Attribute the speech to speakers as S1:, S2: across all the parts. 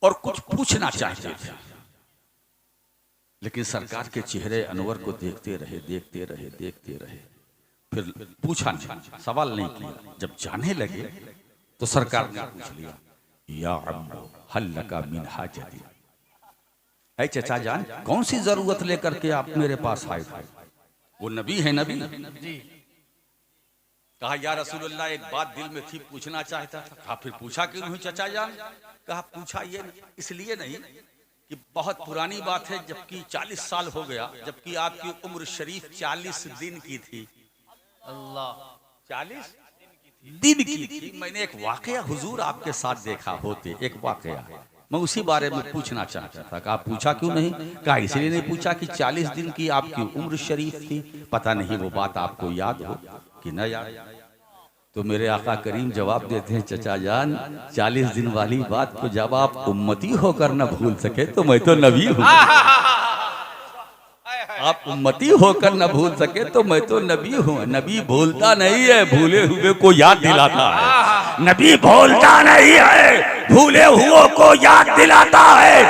S1: और कुछ पूछना चाहते थे, लेकिन सरकार के चेहरे अनवर को देखते रहे, देखते रहे, देखते रहे, फिर पूछा नहीं, सवाल नहीं किया। जब जाने लगे तो सरकार ने पूछ लिया, या अम्मो हल लका मिन हाजती, ऐ चचा जान कौन सी जरूरत लेकर के आप मेरे पास आए थे? वो नबी है, नबी कहा या रसूलुल्लाह एक बात दिल में थी, पूछना चाहता था। कहा फिर पूछा क्यों नहीं चचा जान? कहा पूछा ये इसलिए नहीं कि बहुत पुरानी बात है, जबकि 40 साल हो गया, जबकि आपकी उम्र शरीफ 40 दिन की थी। अल्लाह 40 दिन की थी। मैंने एक वाकया हुजूर आपके साथ देखा होते, एक वाकया, मैं उसी बारे में पूछना चाहता था। कहा पूछा क्यों नहीं? कहा इसलिए नहीं पूछा कि 40 दिन की आपकी उम्र शरीफ थी, पता नहीं वो बात आपको याद हो कि न याद। तो मेरे आका करीम जवाब देते हैं, चचा जान 40 दिन वाली बात को जब आप उम्मती होकर न भूल सके तो मैं तो नबी हूँ। आप उम्मती होकर न भूल सके तो मैं तो नबी हूँ। नबी भूलता नहीं है, भूले हुए को याद दिलाता है। नबी भूलता नहीं है, भूले हुए को याद दिलाता है।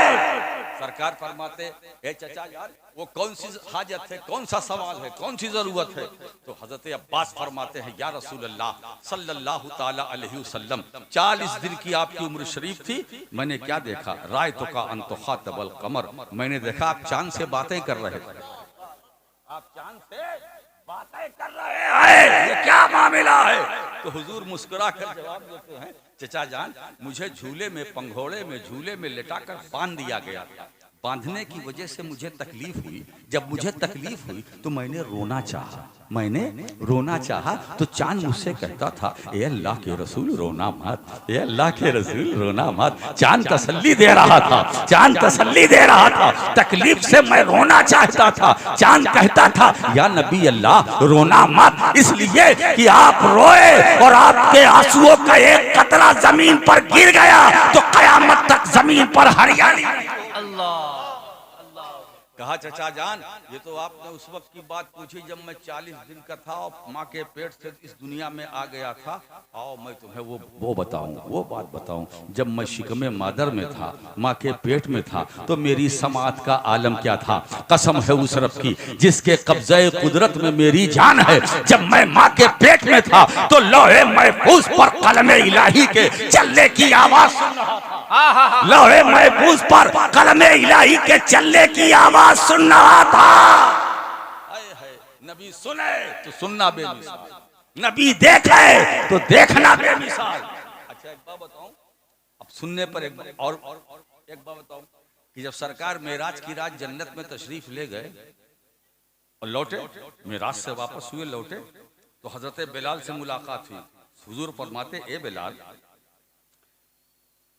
S1: सरकार फरमाते ए चचा यार वो कौन सी हाजत है, कौन सा सवाल है, कौन सी जरूरत है? तो हजरत अब्बास फरमाते हैं, या रसूल अल्लाह सल्लल्लाहु ताला अलैहि वसल्लम 40 दिन की आपकी उम्र शरीफ थी, मैंने क्या देखा? रायतु का अंतुखातबल कमर, मैंने देखा आप चांद से बातें कर रहे थे। आप चांद से बातें कर रहे हैं, ये क्या मामला है? तो हुजूर मुस्कुरा कर जवाब देते हैं, चचा जान मुझे झूले में, पंघोड़े में, झूले में लेटाकर बांध दिया गया था। बांधने की वजह से मुझे तकलीफ हुई। जब मुझे तकलीफ हुई तो मैंने रोना चाहा, मैंने रोना चाहा तो चांद मुझसे कहता था, ए अल्लाह के रसूल रोना मत, ए अल्लाह के रसूल रोना मत। चांद तसल्ली दे रहा था, चांद तसल्ली दे रहा था। तकलीफ से मैं रोना चाहता था, चांद कहता था या नबी अल्लाह रोना मत, इसलिए कि आप रोए और आपके आंसुओं का एक कतरा जमीन पर गिर गया तो कयामत तक जमीन पर हरियाली। अल्लाह कहा चचा जान ये तो आपने उस वक्त की बात पूछी जब मैं 40 दिन का था और माँ के पेट से इस दुनिया में आ गया था। आओ मैं तुम्हें वो बताऊं, वो बात बताऊं। जब मैं शिकमे मादर में था, माँ के पेट में था, तो मेरी समात का आलम क्या था? कसम है उस रब की जिसके कब्जे कुदरत में मेरी जान है। जब मैं माँ के पेट में था तो लोहे महफूज पर कलमे इलाही के चलने की आवाज सुन रहा था। लोहे महफूज पर कलमे इलाही के चलने की आवाज सुन रहा था। नबी सुने तो सुनना बेमिसाल, नबी देखे तो देखना बेमिसाल। अच्छा एक बात बताऊं, अब सुनने पर एक बात बताऊं कि जब सरकार मेराज की रात जन्नत में तशरीफ ले गए और लौटे, मेराज से वापस हुए लौटे, तो हजरत बिलाल से मुलाकात हुई। हुजूर फरमाते, ए बिलाल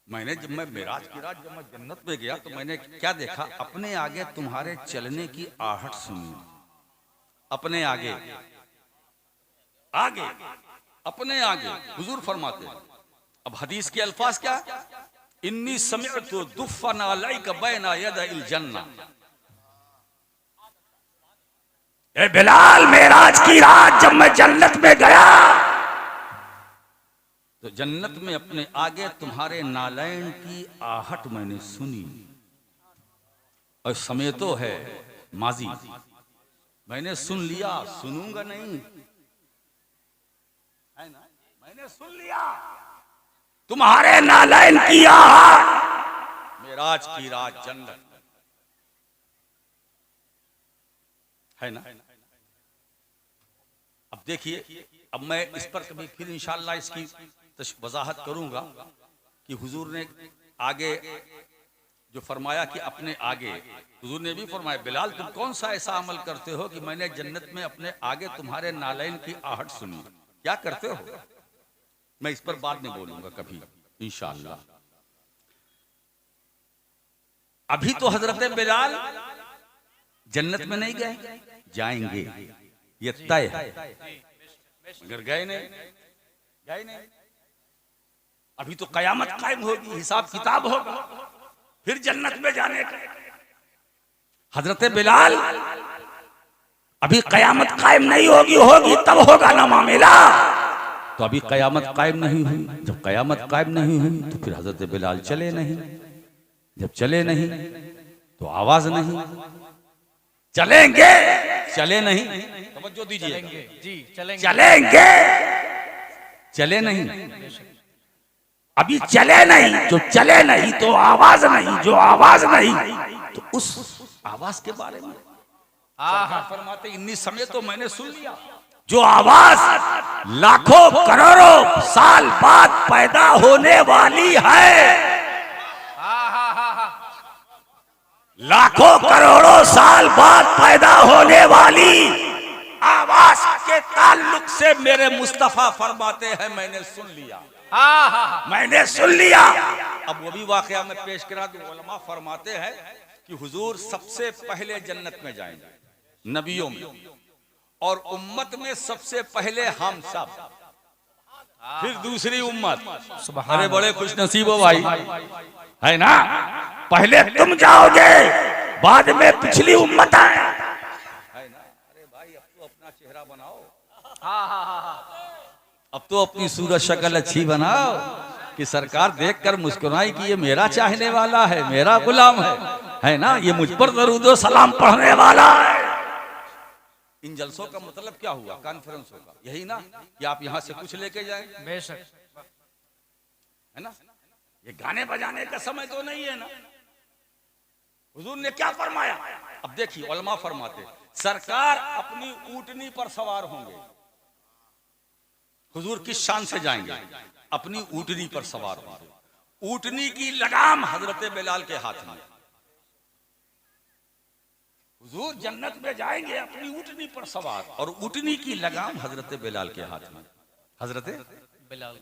S1: जब मैं मेराज की रात जब मैं जन्नत में गया तो मैंने क्या देखा? अपने आगे तुम्हारे चलने की आहट सुनी। अपने आगे आगे अपने आगे हुजूर फरमाते। अब हदीस के अल्फाज क्या? इन्नी समिअतु दुफ़्फ़न अलैका बैना यदैल जन्नह। ए बिलाल मेराज की रात जब मैं जन्नत में गया तो जन्नत में अपने आगे तुम्हारे नालैन की आहट मैंने सुनी। और समय तो है माजी, मैंने सुन लिया, सुनूंगा नहीं, है ना? मैंने सुन लिया तुम्हारे नालैन की आहट। मेराज की रात जन्नत है ना? अब देखिए, अब मैं इस पर कभी फिर इंशाअल्लाह इसकी वजाहत करूंगा कि हुजूर ने आगे जो फरमाया कि अपने आगे, हुजूर ने भी फरमाया बिलाल तुम कौन सा ऐसा अमल करते हो कि मैंने जन्नत में अपने आगे तुम्हारे नालैन की आहट सुनी? क्या करते हो? मैं इस पर बाद में बोलूंगा कभी इंशाअल्लाह। अभी तो हजरत बिलाल जन्नत में नहीं गए, जाएंगे, ये तय है, मगर गए नहीं। अभी तो कयामत कायम होगी, हिसाब किताब होगा, फिर जन्नत में जाने का। हजरत बिलाल अभी कयामत कायम नहीं होगी तब होगा ना मामला। तो अभी कयामत कायम नहीं हुई, जब कयामत कायम नहीं हुई तो फिर हजरत बिलाल चले नहीं। जब चले नहीं तो आवाज नहीं, चलेंगे चले नहीं, तवज्जो दीजिए
S2: जी चलेंगे
S1: चलेंगे चले नहीं, अभी चले नहीं, जो चले नहीं तो आवाज नहीं, जो आवाज नहीं तो उस आवाज के बारे में फरमाते इन्हीं समय तो मैंने सुन लिया, जो आवाज लाखों करोड़ों साल बाद पैदा होने वाली है, लाखों करोड़ों साल बाद पैदा होने वाली आवाज के ताल्लुक से मेरे मुस्तफा फरमाते हैं मैंने सुन लिया, मैंने सुन लिया। अब वो भी वाकया में पेश करा दूं। उलमा फरमाते हैं कि हुजूर सबसे पहले जन्नत में जाएंगे नबियों में, और उम्मत में सबसे पहले हम सब, फिर दूसरी उम्मत। अरे बड़े खुश नसीब हो भाई, है ना, पहले तुम जाओगे बाद में पिछली उम्मत है ना। अरे भाई अब तो अपना चेहरा बनाओ, अब तो अपनी सूरत शक्ल अच्छी बनाओ कि सरकार देखकर मुस्कुराई कि ये मेरा चाहने वाला है, मेरा गुलाम है ना, ये मुझ पर दरूद व सलाम पढ़ने वाला है। इन जलसों का मतलब क्या हुआ, कॉन्फ्रेंसों का यही ना कि आप यहाँ से कुछ लेके जाएं,
S2: बेशक,
S1: है ना, ये गाने बजाने का समय तो नहीं है ना। हुजूर ने क्या फरमाया, अब देखिए उलमा फरमाते सरकार अपनी ऊँटनी पर सवार होंगे। हुजूर किस शान से जाएंगे, अपनी ऊँटनी पर सवार होंगे, ऊँटनी की लगाम हजरत बिलाल के हाथ में। हुजूर जन्नत में जाएंगे अपनी ऊँटनी पर सवार, और ऊँटनी की लगाम हजरत बिलाल के हाथ में। हजरत
S2: बिलाल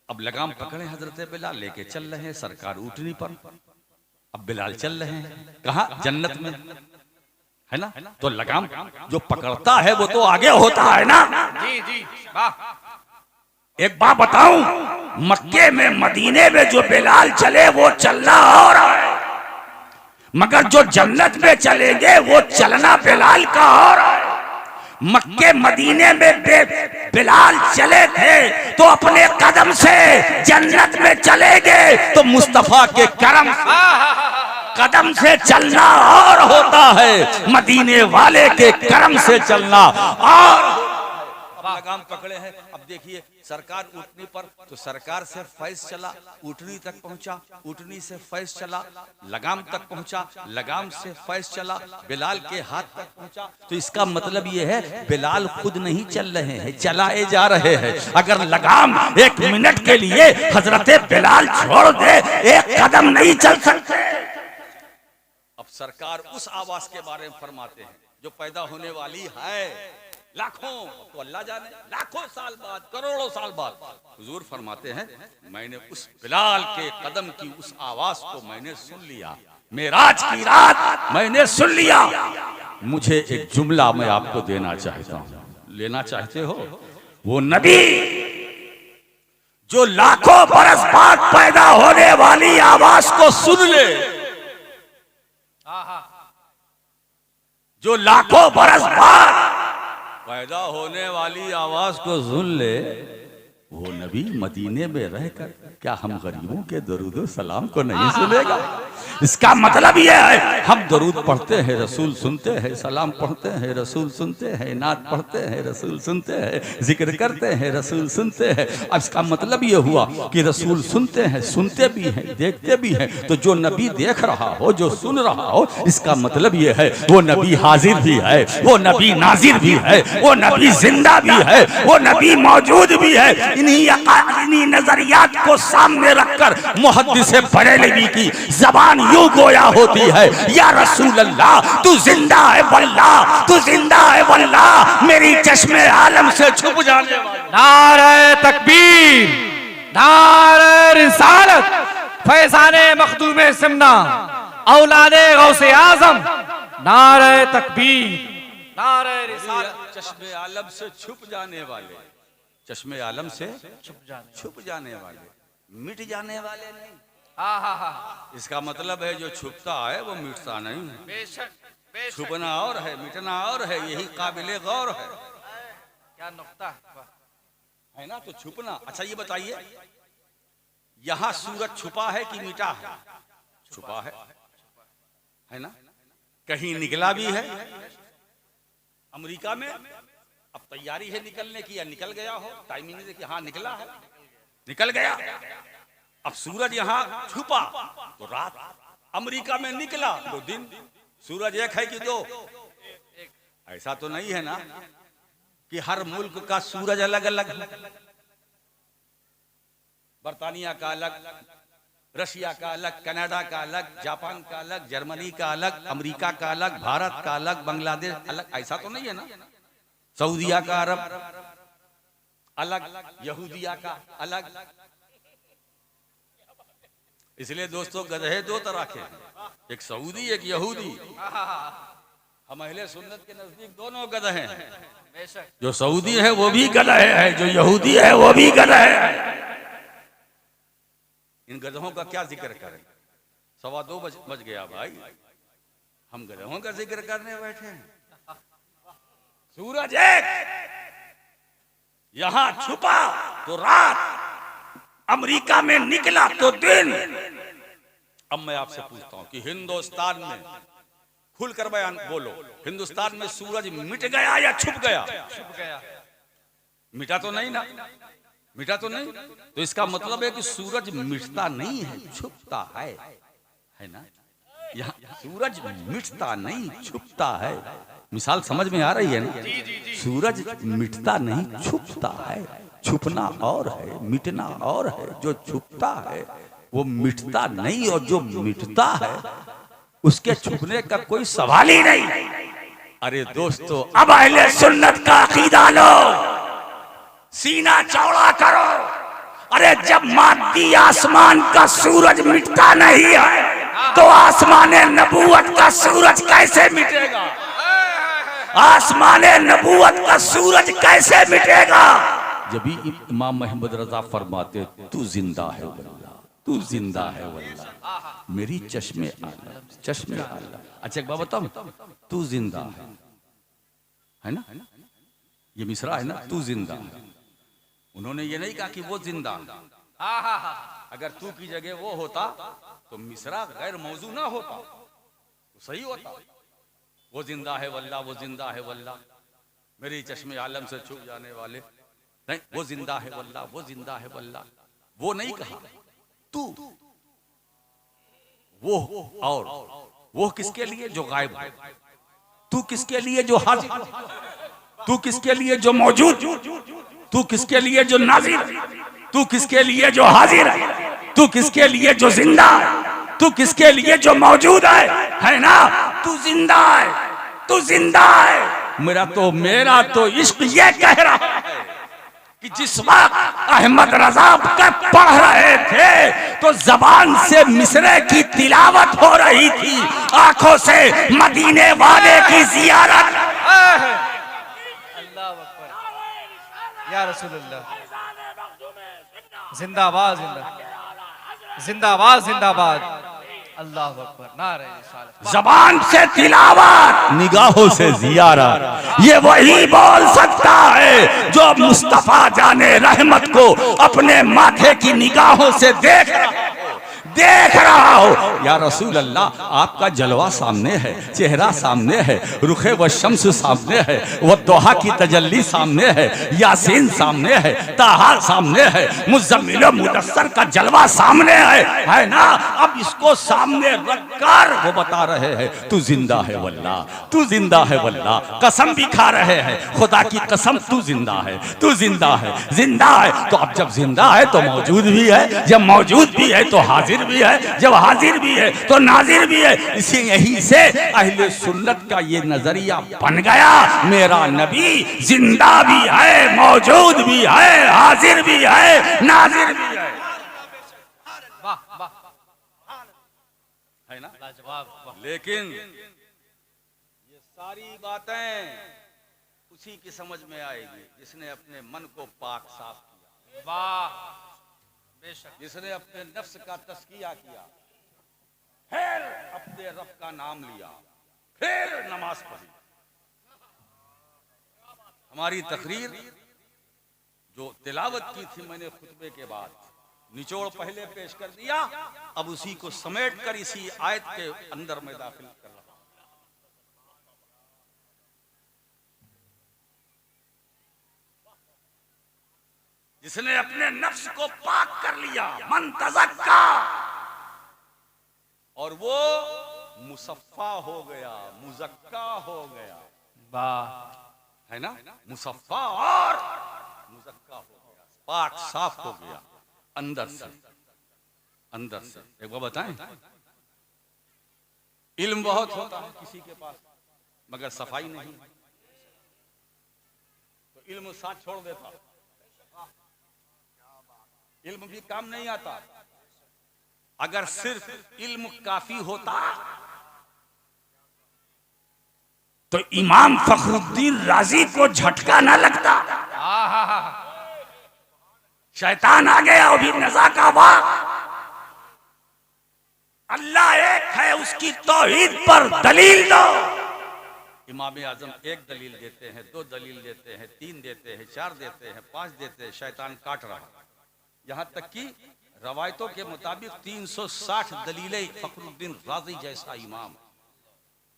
S1: अब लगाम पकड़े हजरत बिलाल, लेके चल रहे हैं सरकार ऊँटनी पर। अब बिलाल चल रहे हैं कहाँ, जन्नत में, है ना, तो लगाम जो पकड़ता है वो तो आगे होता है ना।
S2: जी जी वाह।
S1: एक बात बताऊं, मक्के में मदीने में जो बिलाल चले वो चलना और है, मगर जो जन्नत में चलेंगे वो चलना बिलाल का और है। मक्के मदीने में बिलाल चले थे तो अपने कदम से, जन्नत में चलेंगे तो मुस्तफा के करम से, कदम से चलना और होता है, मदीने वाले के करम से चलना और। लगाम पकड़े हैं, अब देखिए सरकार ऊँटनी पर, तो सरकार से फैज चला, ऊँटनी तक पहुंचा, ऊँटनी से फैज चला, लगाम तक पहुंचा, लगाम से फैज चला, बिलाल के हाथ तक पहुंचा। तो इसका मतलब ये है बिलाल खुद नहीं चल रहे हैं, चलाए जा रहे हैं। अगर लगाम एक मिनट के लिए हजरत बिलाल छोड़ दे, एक कदम नहीं चल सकते। अब सरकार उस आवाज के बारे में फरमाते हैं जो पैदा होने वाली है लाखों, तो अल्लाह जाने लाखों साल बाद, करोड़ों साल बाद। हुजूर फरमाते हैं मैंने उस बिलाल के कदम की उस आवाज को मैंने सुन लिया, मेराज की रात मैंने सुन लिया। मुझे एक जुमला मैं आपको देना चाहता हूँ, लेना चाहते हो? वो नबी जो लाखों बरस बाद पैदा होने वाली आवाज को सुन ले, जो लाखों बरस बाद पैदा होने वाली आवाज को सुन ले, वो नबी मदीने में रहकर क्या हम गरीबों के दरूद सलाम को नहीं सुनेगा? इसका मतलब यह है हम दरूद पढ़ते हैं, रसूल सुनते हैं, सलाम पढ़ते हैं, रसूल सुनते हैं, नात पढ़ते हैं, रसूल सुनते हैं, जिक्र करते हैं, रसूल सुनते हैं। अब इसका मतलब यह हुआ कि रसूल सुनते हैं, सुनते भी हैं, देखते भी हैं। तो जो नबी देख रहा हो, जो सुन रहा हो, इसका मतलब यह है वो नबी हाजिर भी है, वो नबी नाजिर भी है, वो नबी जिंदा भी है, वो नबी मौजूद भी है। इन्हीं नजरियात को सामने रखकर मुहद्दिस बरेलवी की जबान यूं गोया होती है, या रसूल अल्लाह तू जिंदा है वल्लाह, तू जिंदा है वल्लाह, मेरी चश्मे आलम से छुप जाने वाली।
S2: नारे तकबीर, नारे रिसालत, फैजाने मखदूमे सिमना, औलादे गौसे आजम, नारे तकबीर, नारे रिसालत।
S1: चश्मे आलम से छुप जाने वाले, चश्मे आलम से छुप जाने वाले, मिट जाने वाले नहीं। इसका मतलब है जो छुपता है वो मिटता नहीं है।
S2: बेशक, बेशक।
S1: छुपना और है, मिटना और है, यही काबिले गौर है।
S2: क्या नुक्ता
S1: है ना, तो छुपना। अच्छा ये बताइए, यहाँ सूरज छुपा है कि मिटा है? छुपा है ना, कहीं निकला भी है। अमेरिका में अब तैयारी है निकलने की, या निकल गया हो, टाइमिंग देखिए, हाँ निकला है, निकल गया। अब सूरज यहाँ छुपा तो रात, अमेरिका में निकला तो दिन। सूरज एक है कि दो? ऐसा तो नहीं है ना कि हर मुल्क का सूरज अलग अलग है। बर्तानिया का अलग, रशिया का अलग, कनाडा का अलग, जापान का अलग, जर्मनी का अलग, अमेरिका का अलग, भारत का अलग, बांग्लादेश अलग, ऐसा तो नहीं है ना। सऊदिया का अरब अलग, यहूदिया का अलग। इसलिए दोस्तों गधे दो तरह के, एक सऊदी एक यहूदी। हम अहले सुन्नत के नजदीक दोनों गधे हैं। जो सऊदी है वो भी गधा है, जो यहूदी है वो भी गधा है। इन गधों का क्या जिक्र करें? 2:15 बज गया भाई, हम गधों का जिक्र करने बैठे हैं। सूरज एक यहां छुपा तो रात, अमेरिका में निकला तो दिन। अब मैं आपसे पूछता हूं कि हिंदुस्तान में, खुलकर बयान बोलो, हिंदुस्तान में सूरज मिट गया या छुप गया?
S2: छुप गया।
S1: मिटा तो नहीं ना, मिटा तो नहीं। तो इसका मतलब है कि सूरज मिटता नहीं है, छुपता है ना। यहाँ सूरज मिटता नहीं, छुपता है। मिसाल समझ में आ रही है ना? सूरज मिटता नहीं, छुपता है। छुपना और है, मिटना और है। जो छुपता है वो मिटता नहीं, और जो मिटता है उसके छुपने का कोई सवाल ही नहीं। अरे दोस्तों, अब अहले सुन्नत का अकीदा लो, सीना चौड़ा करो। अरे जब मादी आसमान का सूरज मिटता नहीं है तो आसमान नबूवत का सूरज कैसे मिटेगा? आसमान नबूवत का सूरज कैसे मिटेगा? जब भी इमाम मोहम्मद रजा फरमाते, तू जिंदा है वल्लाह, तू जिंदा है वल्लाह, मेरी चश्मे आला, चश्मे आला। अच्छा एक बात बताऊं, तू जिंदा है ना, ये मिसरा है ना, तू जिंदा है। उन्होंने ये नहीं कहा कि वो जिंदा। अगर तू की जगह वो होता तो मिसरा गैर मौजू ना होता, तो सही होता। वो जिंदा है वल्लाह, वो जिंदा है वल्लाह, मेरी चश्मे आलम से छूट जाने वाले। नहीं, वो जिंदा है वल्लाह, वो जिंदा है वल्लाह, वो नहीं कहा। तू, वो और वो किसके लिए? जो गायब है। तू किसके लिए? जो हाजिर। तू किसके लिए? जो मौजूद। तू किसके लिए? जो नाजिर। तू किसके लिए? जो हाजिर है। तू किसके लिए? जो जिंदा है। तू किसके लिए? जो मौजूद है ना। तू जिंदा है, तू जिंदा है। मेरा तो इश्क ये कह रहा है कि जिस वक्त अहमद रजा का पढ़ रहे थे तो जबान से मिसरे की तिलावत हो रही थी, आंखों से मदीने वाले की जियारत।
S2: अल्लाह अकबर, या रसूलुल्लाह, जिंदाबाद जिंदाबाद जिंदाबाद जिंदाबाद, अल्लाह अकबर, नारे रिसालत।
S1: जबान से तिलावत, निगाहों से जियारत, ये वही बोल सकता है जो मुस्तफा जाने रहमत को अपने माथे की निगाहों से देख रहा हो। या रसूल अल्लाह, आपका जलवा सामने है, चेहरा सामने है, रुखे व शम्स सामने है, वो दोहा की तजल्ली सामने है, यासीन सामने है, ताहा सामने है, मुज़म्मिल व मुदस्सर का जलवा सामने है ना। अब इसको सामने रखकर वो बता रहे हैं, तू जिंदा है वल्लाह, तू जिंदा है वल्लाह। कसम भी खा रहे हैं, खुदा की कसम, तू जिंदा है, तू जिंदा है, जिंदा है। तो अब जब जिंदा है तो मौजूद भी है, जब मौजूद भी है तो हाजिर भी है, जब हाजिर भी है तो नाजिर भी है। इसी यही से अहले सुन्नत का ये नजरिया बन गया, मेरा नबी जिंदा भी है, मौजूद भी है, हाजिर भी है, नाजिर भी है।
S2: वाह वाह,
S1: है ना?
S2: लाजवाब।
S1: लेकिन ये सारी बातें उसी की समझ में आएगी जिसने अपने मन को पाक साफ किया,
S2: वाह, बेशक,
S1: जिसने अपने नफ्स का तस्किया किया, फिर अपने रब का नाम लिया, फिर नमाज पढ़ी। हमारी तकरीर जो तिलावत की थी मैंने खुतबे के बाद, निचोड़ पहले पेश कर दिया, अब उसी को समेट कर इसी आयत के अंदर में दाखिल कर रहा हूं। जिसने अपने नफ्स को पाक कर लिया, मन तज़क्का, और वो मुसफ़्फ़ा हो गया, मुज़क्का हो गया,
S2: वाह
S1: है ना, मुसफ़्फ़ा और मुज़क्का हो गया, पाक साफ हो गया अंदर से। अंदर से एक बार बताएं, इल्म बहुत होता है किसी के पास मगर सफाई नहीं, तो इल्म साथ छोड़ देता, इल्म भी काम नहीं आता। अगर सिर्फ इल्म काफी होता तो इमाम फखरुद्दीन राजी को झटका ना लगता। शैतान आ गया, अभी नज़ा का वाक़, अल्लाह एक है, उसकी तौहीद पर दलील दो। इमाम आजम एक दलील देते हैं, दो दलील देते हैं, तीन देते हैं, चार देते हैं, पांच देते हैं, शैतान काट रहा। यहां तक कि रवायतों के मुताबिक 360 दलीलें फखरुद्दीन राजी जैसा इमाम।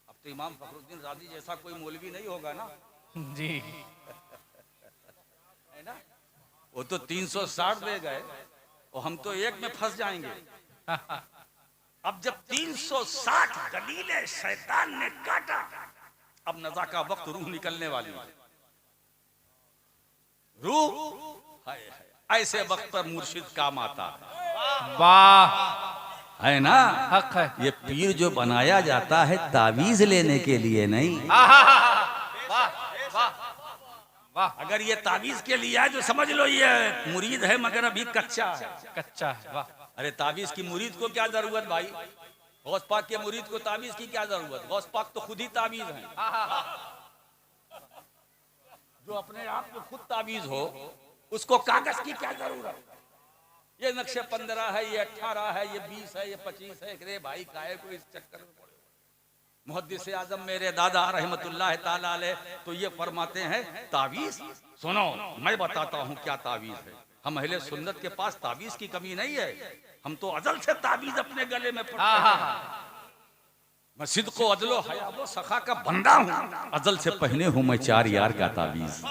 S1: अब तो इमाम फखरुद्दीन राजी जैसा कोई मौलवी नहीं होगा ना
S2: जी,
S1: है ना, वो तो 360 दे गए और हम तो एक में फंस जाएंगे। अब जब 360 दलीलें शैतान ने काटा, अब नज़ा का वक्त, रूह निकलने वाली है। रूह हाय हाय, ऐसे वक्त पर मुर्शिद काम आता
S2: वाह
S1: है ना।
S2: हक है।
S1: ये पीर जो बनाया जाता है तावीज लेने के लिए नहीं।
S2: वाह वाह वाह,
S1: अगर ये तावीज के लिए है तो समझ लो ये मुरीद है मगर अभी कच्चा है।
S2: कच्चा है। वाह,
S1: अरे तावीज की मुरीद को क्या जरूरत भाई, गौस पाक के मुरीद को तावीज की क्या जरूरत, गौस पाक तो खुद ही तावीज है। जो अपने आप को खुद तावीज हो उसको कागज की क्या जरूरत। ये नक्शे 15 है, ये 18 है, ये 20 है, ये 25 है, अरे भाई काहे को इस चक्कर में पड़े। मुहद्दिस आजम मेरे दादा रहमतुल्लाह ताला अलैह तो ये फरमाते हैं तावीज, सुनो मैं बताता हूँ क्या तावीज है। हम अहले सुन्नत के पास तावीज की कमी नहीं है, हम तो अजल से तावीज अपने गले में पड़ते हैं। मैं सिद्को अदलो हया वो सखा का बंदा हूँ, अजल से पहने हूँ मैं 4 यार का तावीज।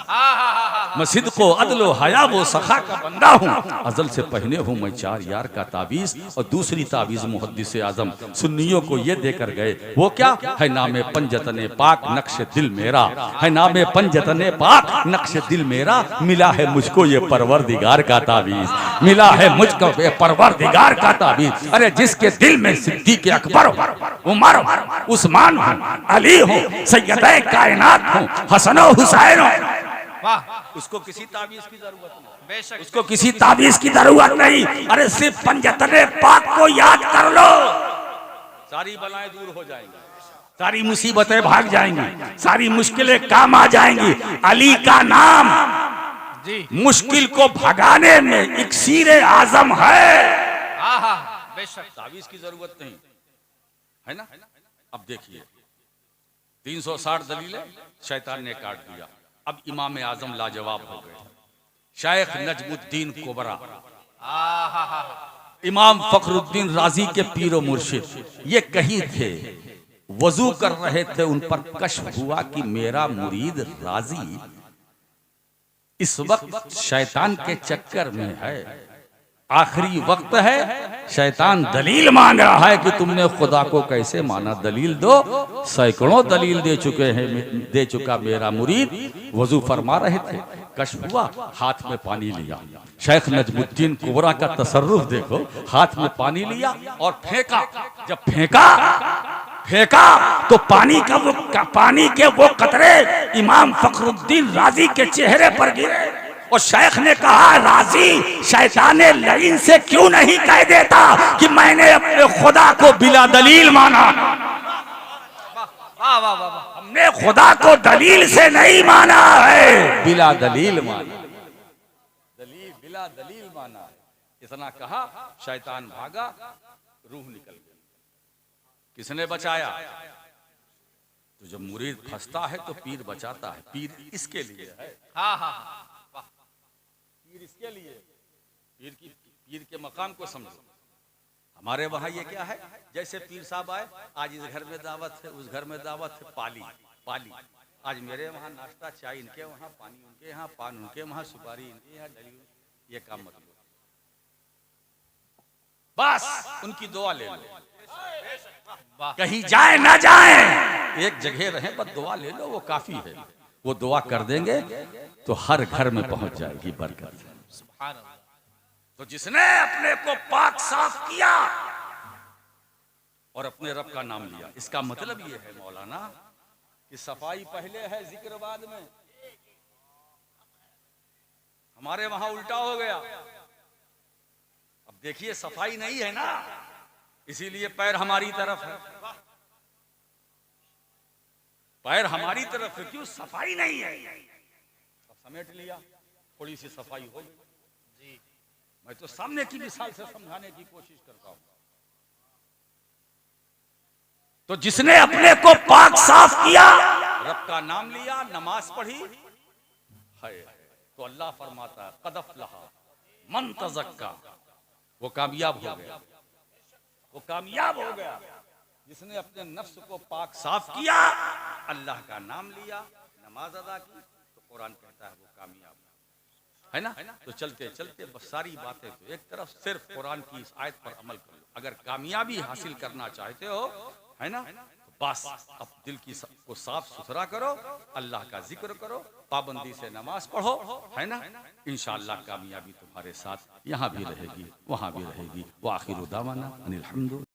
S1: मैं सिद्को अदलो हया वो सखा का बंदा हूँ, अजल से पहने हूँ मैं 4 यार का तावीज। और दूसरी तावीज मुहद्दिस आजम सुन्नियों को ये देकर गए, वो क्या है, नामे पंजतने पाक नक्श दिल मेरा, है नामे पंजतने पाक नक्श दिल मेरा, मिला है मुझको ये परवरदिगार का तावीज, मिला है मुझको ये परवरदिगार का तावीज। अरे जिसके दिल में सिद्दीक़ अकबर उमर उस्मान हूँ, अली हूँ, सैयदे कायनात हूँ, हसन हुसैन हूँ,
S2: वाह,
S1: उसको किसी तावीज की जरूरत नहीं,
S2: बेशक
S1: उसको किसी तावीज की जरूरत नहीं। अरे सिर्फ पंजतने पाक को याद कर लो, सारी बलाएं दूर हो जाएंगी, सारी मुसीबतें भाग जाएंगी, सारी मुश्किलें काम आ जाएंगी। अली का नाम
S2: जी,
S1: मुश्किल को भगाने में इक्सीर आजम है।
S2: आहा, बेशक
S1: तावीज की जरूरत नहीं है ना। अब देखिए 360 दलीलें शैतान ने काट दिया। अब इमाम आजम लाजवाब हो गए, शेख नजमुद्दीन कुबरा,
S2: आहा,
S1: इमाम फखरुद्दीन राजी के पीरो मुर्शिद, ये कहीं थे, वजू कर रहे थे, उन पर कश्फ हुआ कि मेरा मुरीद राजी इस वक्त शैतान के चक्कर में है, आखिरी वक्त है, शैतान दलील मांग रहा है कि तुमने खुदा को कैसे माना, दलील दो। सैकड़ों दलील दे चुका मेरा मुरीद। वजू फरमा रहे थे, कश्फ हुआ, हाथ में पानी लिया। शेख नजमुद्दीन कुबरा का तसर्रुफ देखो, हाथ में पानी लिया और फेंका। जब फेंका तो पानी के वो कतरे इमाम फखरुद्दीन राजी के चेहरे पर गिरे और शेख ने कहा, राजी शैतान लईन से क्यों नहीं कह देता कि मैंने अपने खुदा को बिला दलील माना।
S2: वाह वाह वाह,
S1: हमने खुदा को दलील से नहीं माना है, बिला दलील माना, बिला दलील माना है। इतना कहा, शैतान भागा, रूह निकल गई। किसने बचाया? तो जब मुरीद फंसता है तो पीर बचाता है। पीर इसके लिए है,
S2: हाँ हाँ,
S1: पीर इसके लिए, पीर की पीर के मकाम को समझो। हमारे वहां ये क्या है, जैसे पीर साहब आए, आज इस घर में दावत है, उस घर में दावत है, पाली पाली, आज मेरे वहां नाश्ता चाय इनके वहां, पानी उनके यहाँ, पान उनके वहां, सुपारी इनके यहाँ, डली, ये काम मत लो, बस उनकी दुआ ले लो।
S2: वाह
S1: कहीं जाए ना जाए, एक जगह रहे, बस दुआ ले लो, वो काफी है। वो दुआ कर देंगे तो हर घर में पहुंच जाएगी बरकत।
S2: सुभान अल्लाह।
S1: तो जिसने अपने को पाक साफ किया और अपने रब का नाम लिया, इसका मतलब ये है मौलाना कि सफाई पहले है, जिक्र बाद में। हमारे वहां उल्टा हो गया। अब देखिए सफाई नहीं है ना, इसीलिए पैर हमारी तरफ है, पैर हमारी तरफ है, क्यों? सफाई नहीं है। अब समेट लिया, थोड़ी सी सफाई हो।
S2: जी
S1: मैं तो सामने की मिसाल से समझाने की कोशिश करता हूं। तो जिसने अपने को पाक साफ किया, रब का नाम लिया, नमाज पढ़ी है, तो अल्लाह फरमाता है क़द अफ़लहा मन तज़क्का, वो कामयाब हो गया, वो कामयाब हो गया। जिसने अपने नफ्स को पाक साफ किया, अल्लाह का नाम लिया, नमाज अदा की, तो कुरान कहता है वो कामयाब है ना। तो चलते चलते बस सारी बातें तो एक तरफ, सिर्फ कुरान की इस आयत पर अमल करो। अगर कामयाबी हासिल करना चाहते हो, है ना, तो बस अब दिल की को साफ सुथरा करो, अल्लाह का जिक्र करो, पाबंदी से नमाज पढ़ो, है ना, इंशाअल्लाह कामयाबी तुम्हारे साथ यहाँ भी रहेगी, वहाँ भी रहेगी। व आखिर दावाना अनिल हम्दुलिल्लाह।